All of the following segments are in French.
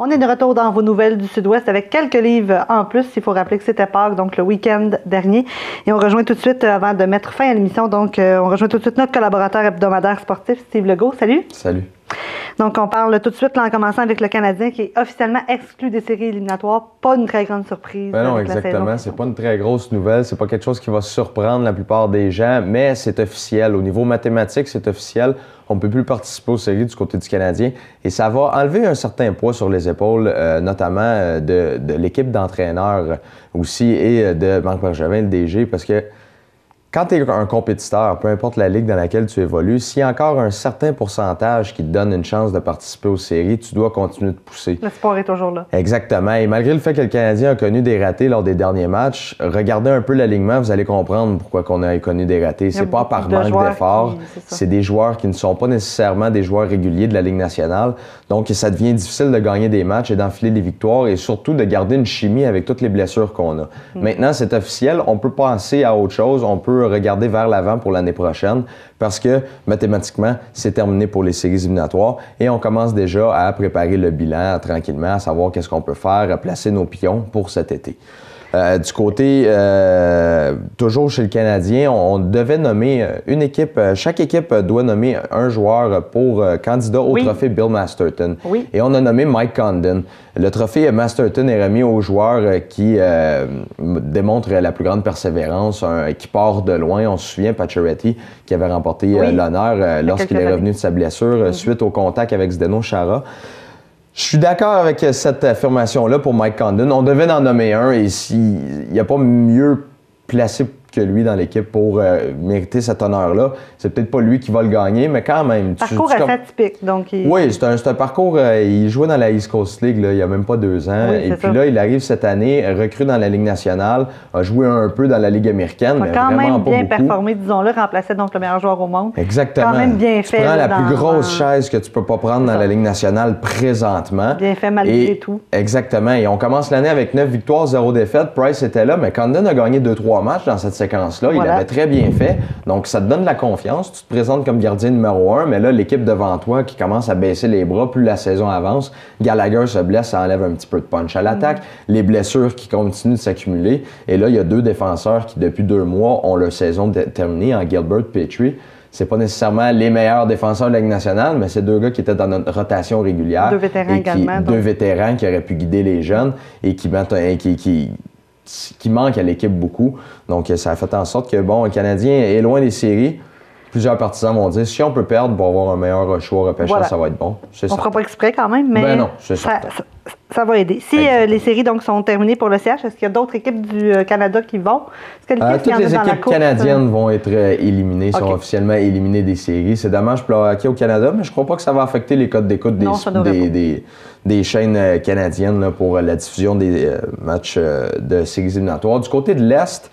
On est de retour dans vos nouvelles du Sud-Ouest avec quelques livres en plus. Il faut rappeler que c'était Pâques, donc le week-end dernier. Et on rejoint tout de suite, avant de mettre fin à l'émission, on rejoint tout de suite notre collaborateur hebdomadaire sportif, Steve Legault. Salut. Salut. Donc, on parle tout de suite, là, en commençant avec le Canadien qui est officiellement exclu des séries éliminatoires. Pas une très grande surprise. Ben non, exactement. C'est pas une très grosse nouvelle. C'est pas quelque chose qui va surprendre la plupart des gens, mais c'est officiel. Au niveau mathématique, c'est officiel. On ne peut plus participer aux séries du côté du Canadien. Et ça va enlever un certain poids sur les épaules, notamment de l'équipe d'entraîneurs aussi et de Marc Bergevin, le DG, parce que quand tu es un compétiteur, peu importe la ligue dans laquelle tu évolues, s'il y a encore un certain pourcentage qui te donne une chance de participer aux séries, tu dois continuer de pousser. L'espoir est toujours là. Exactement. Et malgré le fait que le Canadien a connu des ratés lors des derniers matchs, regardez un peu l'alignement, vous allez comprendre pourquoi on a connu des ratés. C'est pas par manque d'effort. C'est des joueurs qui ne sont pas nécessairement des joueurs réguliers de la Ligue nationale. Donc, ça devient difficile de gagner des matchs et d'enfiler des victoires et surtout de garder une chimie avec toutes les blessures qu'on a. Maintenant, c'est officiel. On peut penser à autre chose. On peut regarder vers l'avant pour l'année prochaine parce que mathématiquement, c'est terminé pour les séries éliminatoires et on commence déjà à préparer le bilan tranquillement, à savoir qu'est-ce qu'on peut faire, à placer nos pions pour cet été. Du côté, toujours chez le Canadien, on devait nommer une équipe. Chaque équipe doit nommer un joueur pour candidat au trophée Bill Masterton. Oui. Et on a nommé Mike Condon. Le trophée Masterton est remis aux joueurs qui démontrent la plus grande persévérance, qui part de loin. On se souvient, Pacioretty, qui avait remporté l'honneur lorsqu'il est revenu de sa blessure suite au contact avec Zdeno Chara. Je suis d'accord avec cette affirmation-là pour Mike Condon. On devait en nommer un et s'il n'y a pas mieux placé que lui dans l'équipe pour mériter cet honneur-là, c'est peut-être pas lui qui va le gagner, mais quand même. Parcours assez atypique. Donc Oui, c'est un parcours. Il jouait dans la East Coast League il n'y a même pas 2 ans. Oui, et puis là, il arrive cette année, recrue dans la Ligue nationale, a joué un peu dans la Ligue américaine, mais quand vraiment même pas bien beaucoup. performé, disons-le, remplaçait donc le meilleur joueur au monde. Exactement. Quand même bien fait. Tu prends la plus grosse chaise que tu peux pas prendre dans la Ligue nationale présentement. Bien fait malgré tout. Exactement. Et on commence l'année avec 9 victoires, 0 défaites. Price était là, mais Condon a gagné 2-3 matchs dans cette séquence-là. Il avait très bien fait. Donc, ça te donne de la confiance. Tu te présentes comme gardien numéro 1, mais là, l'équipe devant toi qui commence à baisser les bras, plus la saison avance. Gallagher se blesse, ça enlève un petit peu de punch à l'attaque. Les blessures qui continuent de s'accumuler. Et là, il y a 2 défenseurs qui, depuis 2 mois, ont leur saison terminée en Gilbert Petrie. C'est pas nécessairement les meilleurs défenseurs de la Ligue nationale, mais c'est 2 gars qui étaient dans notre rotation régulière. 2 vétérans également. 2 vétérans qui auraient pu guider les jeunes et qui manque à l'équipe beaucoup. Donc, ça a fait en sorte que, bon, le Canadien est loin des séries. Plusieurs partisans vont dire, si on peut perdre pour avoir un meilleur choix au repêchage, ça va être bon. On ne fera pas exprès quand même, mais non, c'est ça va aider. Si les séries donc sont terminées pour le CH, est-ce qu'il y a d'autres équipes du Canada qui vont? Toutes les équipes canadiennes vont être éliminées, sont officiellement éliminées des séries. C'est dommage pour le hockey au Canada, mais je ne crois pas que ça va affecter les codes d'écoute des chaînes canadiennes là, pour la diffusion des matchs de séries éliminatoires. Du côté de l'Est,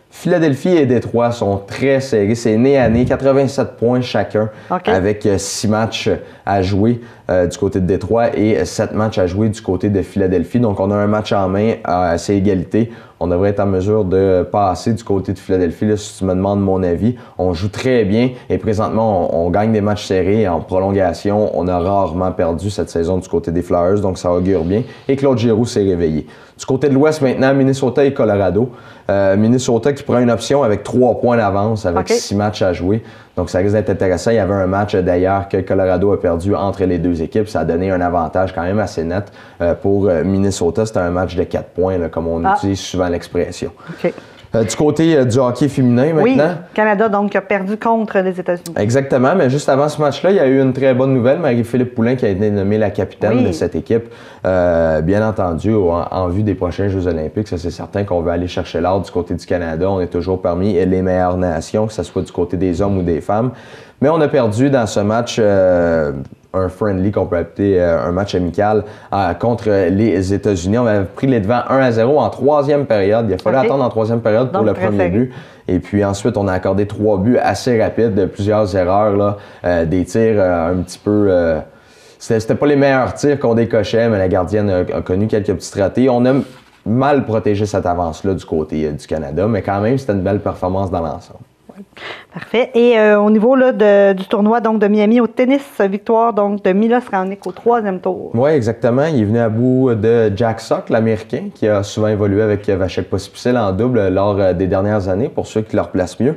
Philadelphie et Détroit sont très serrés. C'est nez à nez, 87 points chacun, avec 6 matchs à jouer du côté de Détroit et 7 matchs à jouer du côté de Philadelphie. Donc, on a un match en main à assez égalité. On devrait être en mesure de passer du côté de Philadelphie, là, si tu me demandes mon avis. On joue très bien et présentement, on gagne des matchs serrés en prolongation. On a rarement perdu cette saison du côté des Flyers, donc ça augure bien. Et Claude Giroux s'est réveillé. Du côté de l'Ouest maintenant, Minnesota et Colorado. Minnesota qui prend une option avec 3 points d'avance avec 6 matchs à jouer. Donc, ça risque d'être intéressant. Il y avait un match d'ailleurs que Colorado a perdu entre les 2 équipes. Ça a donné un avantage quand même assez net pour Minnesota. C'était un match de 4 points, là, comme on utilise souvent l'expression. Du côté du hockey féminin maintenant. Oui, Canada donc a perdu contre les États-Unis. Exactement, mais juste avant ce match-là, il y a eu une très bonne nouvelle. Marie-Philippe Poulin qui a été nommée la capitaine de cette équipe. Bien entendu, en vue des prochains Jeux olympiques, ça c'est certain qu'on veut aller chercher l'or du côté du Canada. On est toujours parmi les meilleures nations, que ce soit du côté des hommes ou des femmes. Mais on a perdu dans ce match un friendly qu'on peut appeler un match amical contre les États-Unis. On avait pris les devants 1-0 en 3e période. Il a fallu attendre en 3e période pour le premier but. Et puis ensuite, on a accordé 3 buts assez rapides, plusieurs erreurs, là, des tirs un petit peu... C'était pas les meilleurs tirs qu'on décochait, mais la gardienne a connu quelques petits ratés. On a mal protégé cette avance-là du côté du Canada, mais quand même, c'était une belle performance dans l'ensemble. Parfait. Et au niveau là, du tournoi donc, de Miami au tennis, victoire donc, de Milos Raonic au 3e tour. Oui, exactement. Il est venu à bout de Jack Sock, l'Américain, qui a souvent évolué avec Vasek Pospisil en double lors des dernières années, pour ceux qui leur placent mieux.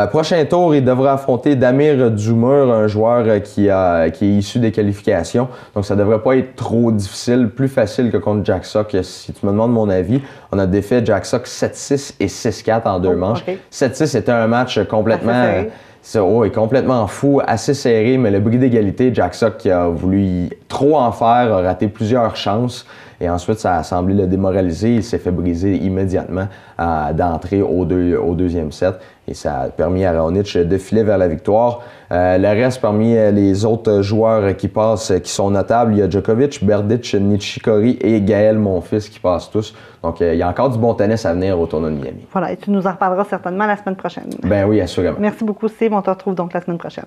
Prochain tour, il devra affronter Damir Dzumhur, un joueur qui est issu des qualifications. Donc, ça devrait pas être trop difficile, plus facile que contre Jack Sock. Si tu me demandes mon avis, on a défait Jack Sock 7-6 et 6-4 en 2 manches. Okay. 7-6 c'était un match complètement fou, assez serré, mais le bris d'égalité, Jack Sock qui a voulu trop en faire, a raté plusieurs chances. Et ensuite, ça a semblé le démoraliser. Il s'est fait briser immédiatement d'entrer au deuxième set. Et ça a permis à Raonic de filer vers la victoire. Le reste, parmi les autres joueurs qui passent, qui sont notables, il y a Djokovic, Berdych, Nishikori et Gaël Monfils qui passent tous. Donc, il y a encore du bon tennis à venir au tournoi de Miami. Voilà, et tu nous en reparleras certainement la semaine prochaine. Ben oui, assurément. Merci beaucoup, Steve. On te retrouve donc la semaine prochaine.